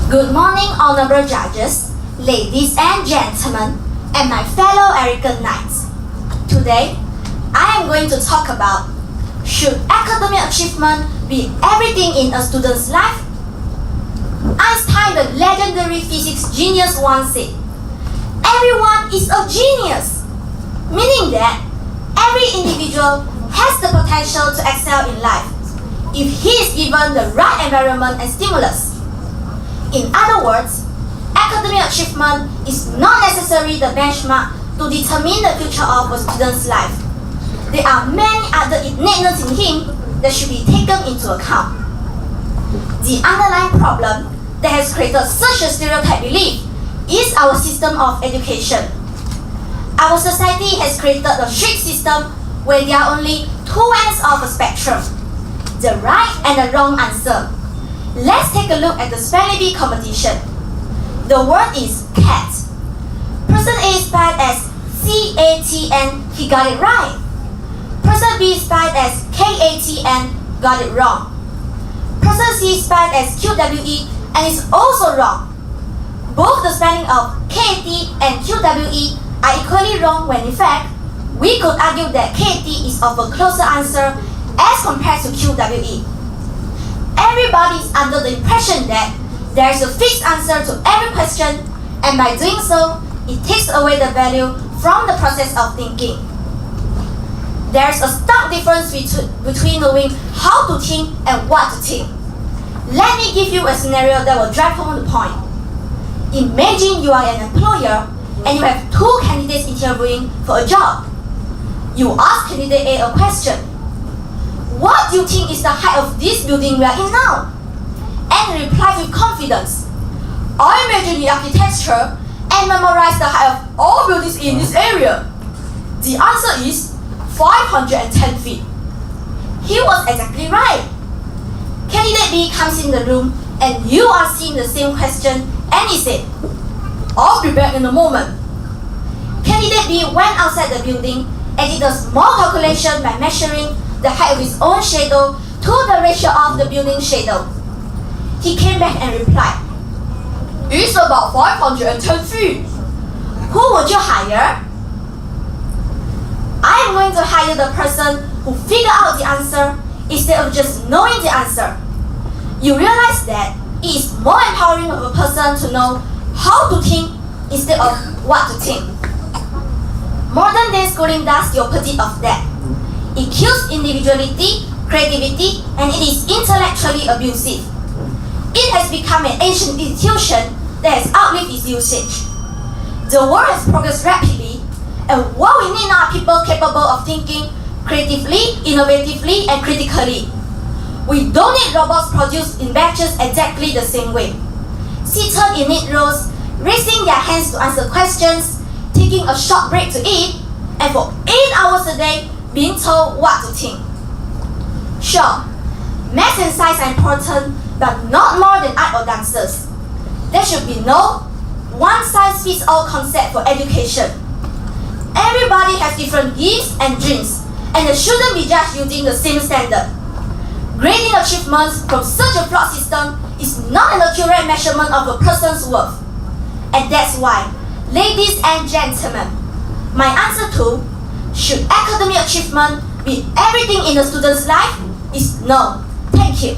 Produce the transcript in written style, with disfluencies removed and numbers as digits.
Good morning, honorable judges, ladies and gentlemen, and my fellow Erican knights. Today, I am going to talk about, should academic achievement be everything in a student's life? Einstein, the legendary physics genius, once said, "Everyone is a genius," meaning that every individual has the potential to excel in life if he is given the right environment and stimulus. In other words, academic achievement is not necessarily the benchmark to determine the future of a student's life. There are many other innateness in him that should be taken into account. The underlying problem that has created such a stereotype belief is our system of education. Our society has created a strict system where there are only two ends of a spectrum, the right and the wrong answer. Let's take a look at the spelling bee competition. The word is cat. Person A spelled as C-A-T-N, he got it right. Person B spelled as K-A-T-N, got it wrong. Person C spelled as Q-W-E and is also wrong. Both the spelling of K-A-T and Q-W-E are equally wrong when in fact, we could argue that K-A-T is of a closer answer as compared to Q-W-E. Everybody is under the impression that there is a fixed answer to every question, and by doing so, it takes away the value from the process of thinking. There is a stark difference between knowing how to think and what to think. Let me give you a scenario that will drive home the point. Imagine you are an employer and you have two candidates interviewing for a job. You ask candidate A a question. "What do you think is the height of this building we are in now?" And he replied with confidence, "I imagine the architecture and memorize the height of all buildings in this area. The answer is 510 feet. He was exactly right. Candidate B comes in the room and you are seeing the same question and he said, "I'll be back in a moment." Candidate B went outside the building and did a small calculation by measuring the height of his own shadow to the ratio of the building shadow. He came back and replied, "It's about 510 feet. Who would you hire?" I am going to hire the person who figured out the answer instead of just knowing the answer. You realize that it is more empowering of a person to know how to think instead of what to think. Modern day schooling does the opposite of that. It kills individuality, creativity, and it is intellectually abusive. It has become an ancient institution that has outlived its usage. The world has progressed rapidly, and what we need now are people capable of thinking creatively, innovatively, and critically. We don't need robots produced in batches exactly the same way, seated in neat rows, raising their hands to answer questions, taking a short break to eat, and for 8 hours a day, being told what to think. Sure, math and science are important, but not more than art or dances. There should be no one-size-fits-all concept for education. Everybody has different gifts and dreams, and they shouldn't be judged using the same standard. Grading achievements from such a flawed system is not an accurate measurement of a person's worth. And that's why, ladies and gentlemen, my answer to should academic achievement be everything in a student's life is no. Thank you.